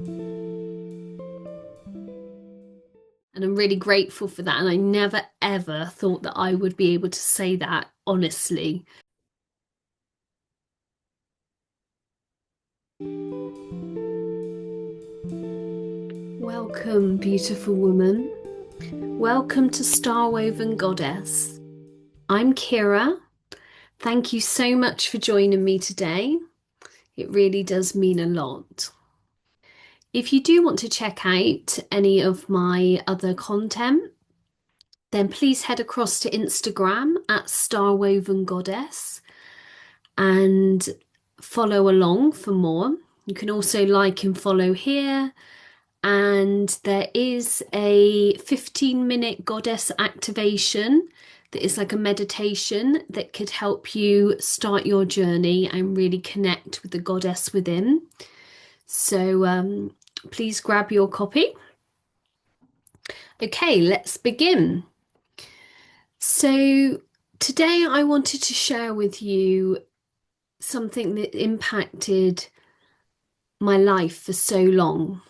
And I'm really grateful for that. And I never ever thought that I would be able to say that honestly. Welcome, beautiful woman. Welcome to Star Woven Goddess. I'm Keeraa. Thank you so much for joining me today. It really does mean a lot. If you do want to check out any of my other content, then please head across to Instagram at Star Woven Goddess and follow along for more. You can also like and follow here. And there is a 15-minute goddess activation that is like a meditation that could help you start your journey and really connect with the goddess within. So please grab your copy. Okay, let's begin. So today I wanted to share with you something that impacted my life for so long,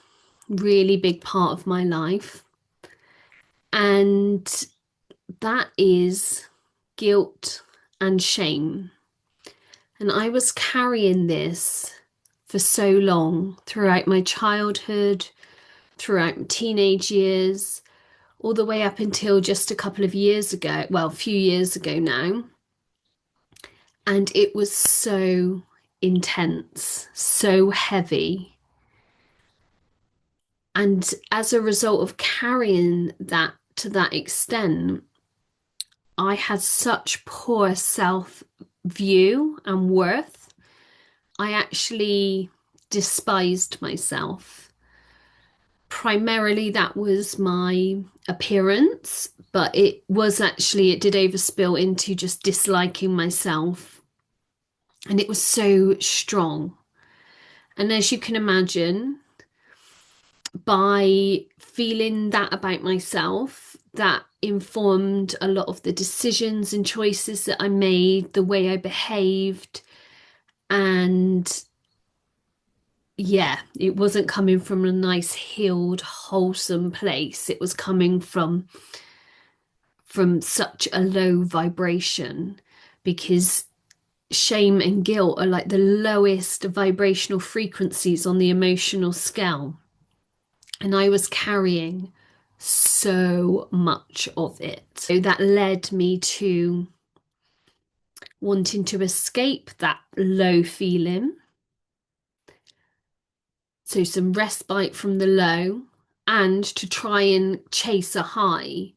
really big part of my life. And that is guilt and shame. And I was carrying this for so long throughout my childhood, throughout my teenage years, all the way up until just a couple of years ago, well, a few years ago now. And it was so intense, so heavy. And as a result of carrying that to that extent, I had such poor self view and worth. I actually despised myself. Primarily, that was my appearance, but it did overspill into just disliking myself. And it was so strong. And as you can imagine, by feeling that about myself, that informed a lot of the decisions and choices that I made, the way I behaved. And yeah, it wasn't coming from a nice, healed, wholesome place. It was coming from such a low vibration, because shame and guilt are like the lowest vibrational frequencies on the emotional scale. And I was carrying so much of it. So that led me to wanting to escape that low feeling. So some respite from the low and to try and chase a high.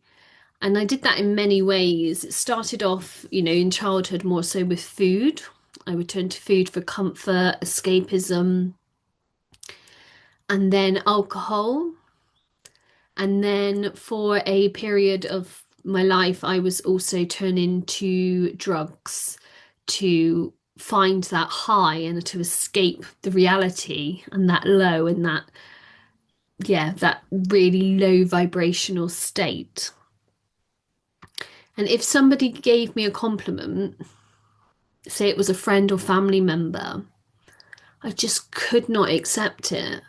And I did that in many ways. It started off, in childhood more so with food. I would turn to food for comfort, escapism, and then alcohol. And then for a period of my life, I was also turning to drugs to find that high and to escape the reality and that low and that really low vibrational state. And if somebody gave me a compliment, say it was a friend or family member, I just could not accept it.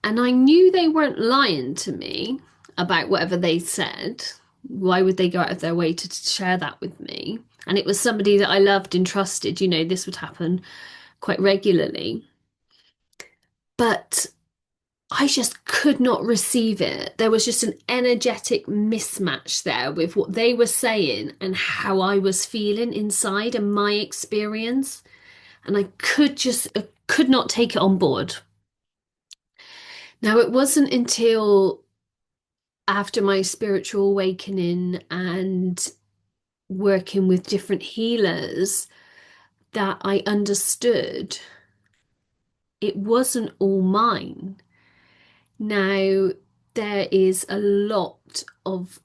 And I knew they weren't lying to me about whatever they said. Why would they go out of their way to share that with me? And it was somebody that I loved and trusted. This would happen quite regularly. But I just could not receive it. There was just an energetic mismatch there with what they were saying and how I was feeling inside and my experience. And I could not take it on board. Now, it wasn't until after my spiritual awakening and working with different healers that I understood it wasn't all mine. Now, there is a lot of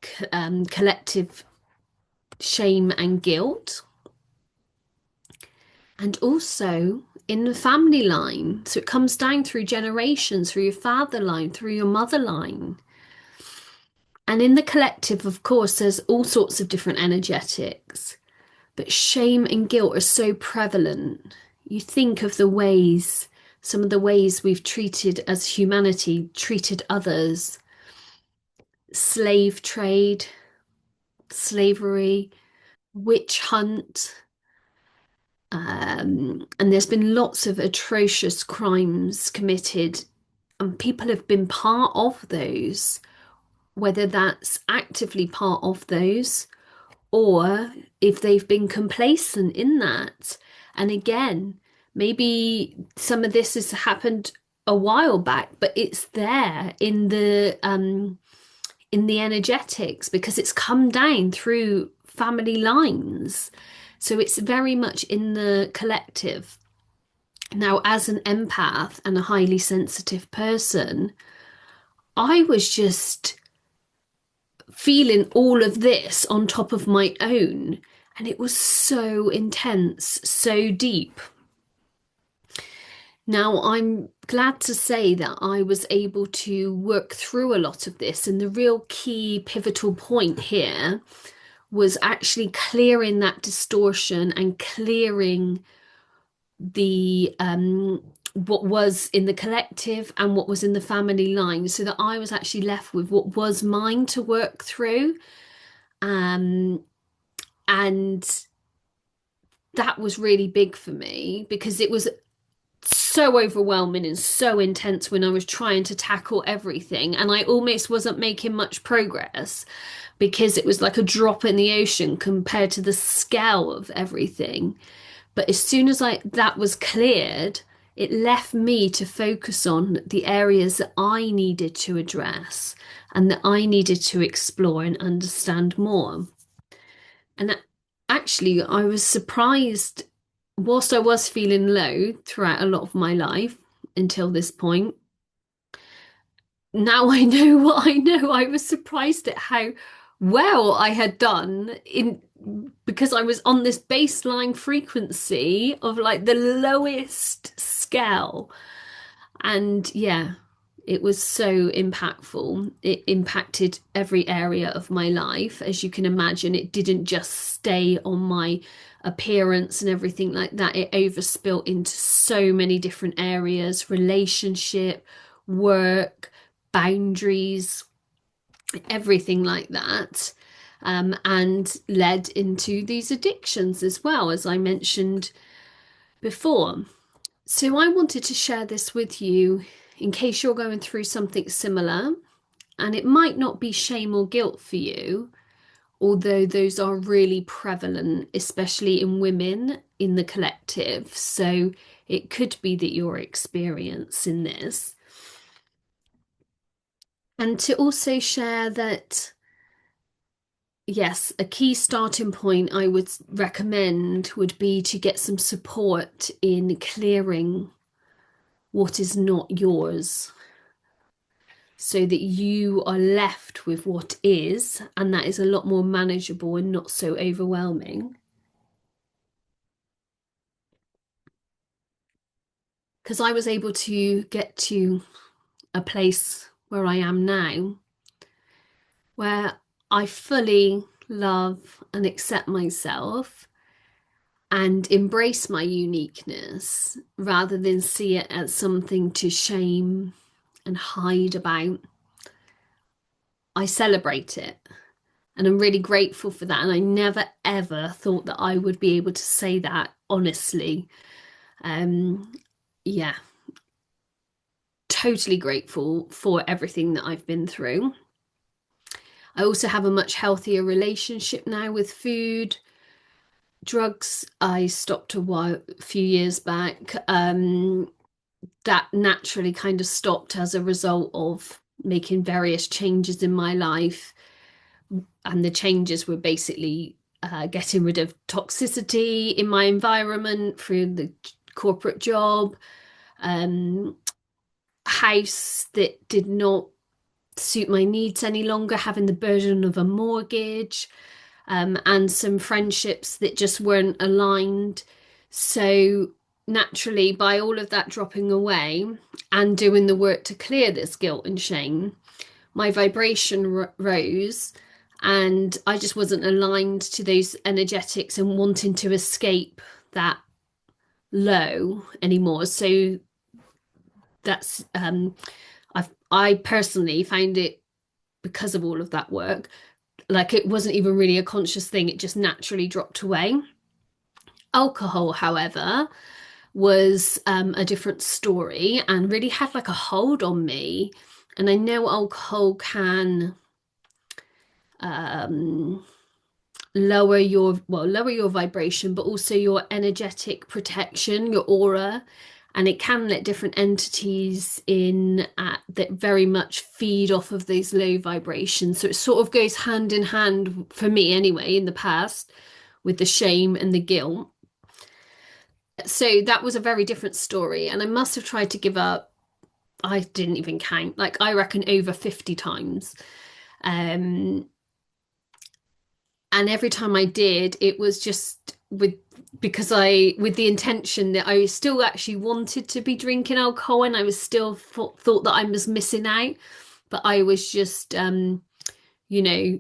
collective shame and guilt, and also in the family line. So it comes down through generations, through your father line, through your mother line. And in the collective, of course, there's all sorts of different energetics, but shame and guilt are so prevalent. You think of the ways some of the ways we've treated as humanity, treated others, slave trade, slavery, witch hunt. And there's been lots of atrocious crimes committed, and people have been part of those, whether that's actively part of those or if they've been complacent in that. And again, maybe some of this has happened a while back, but it's there in the energetics because it's come down through family lines. So it's very much in the collective. Now, as an empath and a highly sensitive person, I was just feeling all of this on top of my own. And it was so intense, so deep. Now, I'm glad to say that I was able to work through a lot of this. And the real key pivotal point here was actually clearing that distortion and clearing the what was in the collective and what was in the family line, so that I was actually left with what was mine to work through. Um, and that was really big for me because it was so overwhelming and so intense when I was trying to tackle everything, and I almost wasn't making much progress because it was like a drop in the ocean compared to the scale of everything. But as soon as I that was cleared, it left me to focus on the areas that I needed to address and that I needed to explore and understand more. And actually, I was surprised, whilst I was feeling low throughout a lot of my life until this point. Now I know what I know. I was surprised at how well I had done in because I was on this baseline frequency of like the lowest scale. And yeah, it was so impactful. It impacted every area of my life. As you can imagine, it didn't just stay on my appearance and everything like that. It overspilt into so many different areas, relationship, work, boundaries, everything like that. And led into these addictions as well, as I mentioned before. So I wanted to share this with you in case you're going through something similar. And it might not be shame or guilt for you, although those are really prevalent, especially in women in the collective. So it could be that you're experiencing this. And to also share that, yes, a key starting point I would recommend would be to get some support in clearing what is not yours so that you are left with what is, and that is a lot more manageable and not so overwhelming. Because I was able to get to a place where I am now, where I fully love and accept myself and embrace my uniqueness rather than see it as something to shame and hide about. I celebrate it. And I'm really grateful for that. And I never ever thought that I would be able to say that honestly. Um, yeah, totally grateful for everything that I've been through. I also have a much healthier relationship now with food. Drugs, I stopped a few years back. That naturally kind of stopped as a result of making various changes in my life. And the changes were basically getting rid of toxicity in my environment through the corporate job, house that did not suit my needs any longer, having the burden of a mortgage, and some friendships that just weren't aligned. So naturally, by all of that dropping away and doing the work to clear this guilt and shame, my vibration rose, and I just wasn't aligned to those energetics and wanting to escape that low anymore. So that's I personally found it, because of all of that work, like it wasn't even really a conscious thing, it just naturally dropped away. Alcohol, however, was a different story and really had like a hold on me. And I know alcohol can um, lower your vibration, but also your energetic protection, your aura, and it can let different entities in that very much feed off of these low vibrations. So it sort of goes hand in hand for me anyway in the past with the shame and the guilt. So that was a very different story, and I must have tried to give up. I didn't even count, like I reckon over 50 times. Um, and every time I did, it was just with the intention that I still actually wanted to be drinking alcohol, and I was still thought that I was missing out, but I was just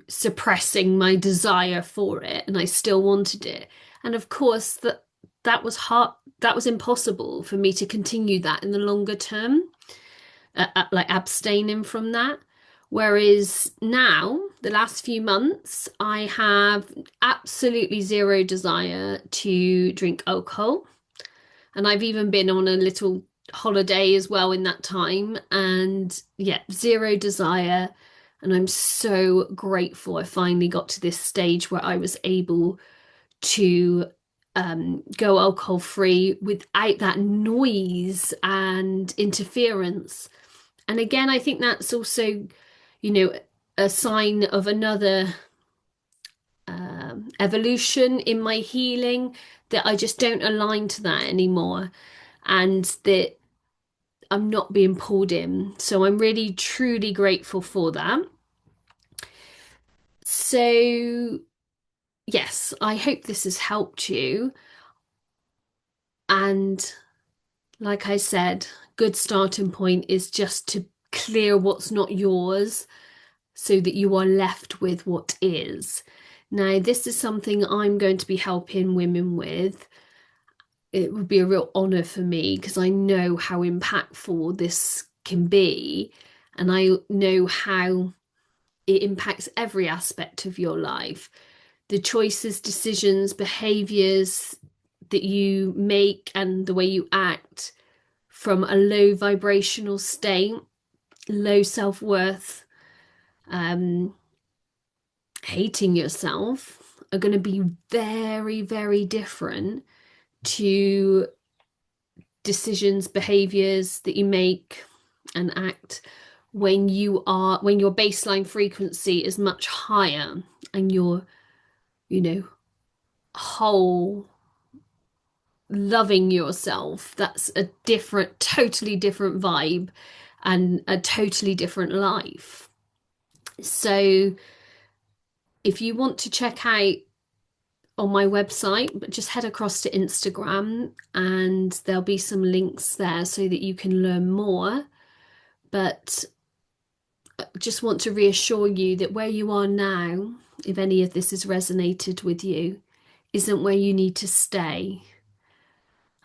suppressing my desire for it, and I still wanted it. And of course that was hard. That was impossible for me to continue that in the longer term, like abstaining from that. Whereas now, the last few months, I have absolutely zero desire to drink alcohol. And I've even been on a little holiday as well in that time. And yeah, zero desire. And I'm so grateful I finally got to this stage where I was able to go alcohol free without that noise and interference. And again, I think that's also, a sign of another evolution in my healing, that I just don't align to that anymore, and that I'm not being pulled in. So I'm really, truly grateful for that. So, yes, I hope this has helped you. And like I said, good starting point is just to clear what's not yours so that you are left with what is. Now, this is something I'm going to be helping women with. It would be a real honor for me because I know how impactful this can be, and I know how it impacts every aspect of your life. The choices, decisions, behaviors that you make and the way you act from a low vibrational state, low self-worth, hating yourself, are going to be very, very different to decisions, behaviors that you make and act when your baseline frequency is much higher, and you're, whole, loving yourself. That's a different, totally different vibe and a totally different life. So if you want to check out on my website, but just head across to Instagram and there'll be some links there so that you can learn more. But I just want to reassure you that where you are now, if any of this has resonated with you, isn't where you need to stay.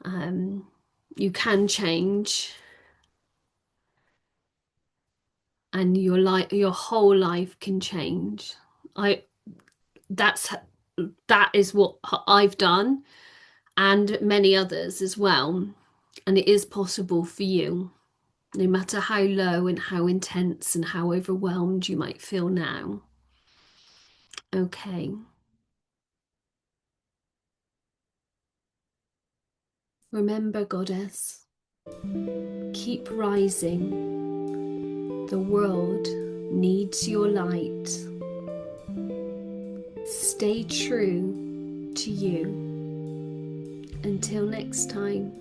You can change, and your whole life can change. I that's that is what I've done, and many others as well. And it is possible for you, no matter how low and how intense and how overwhelmed you might feel now. Okay. Remember, Goddess, keep rising. The world needs your light. Stay true to you. Until next time.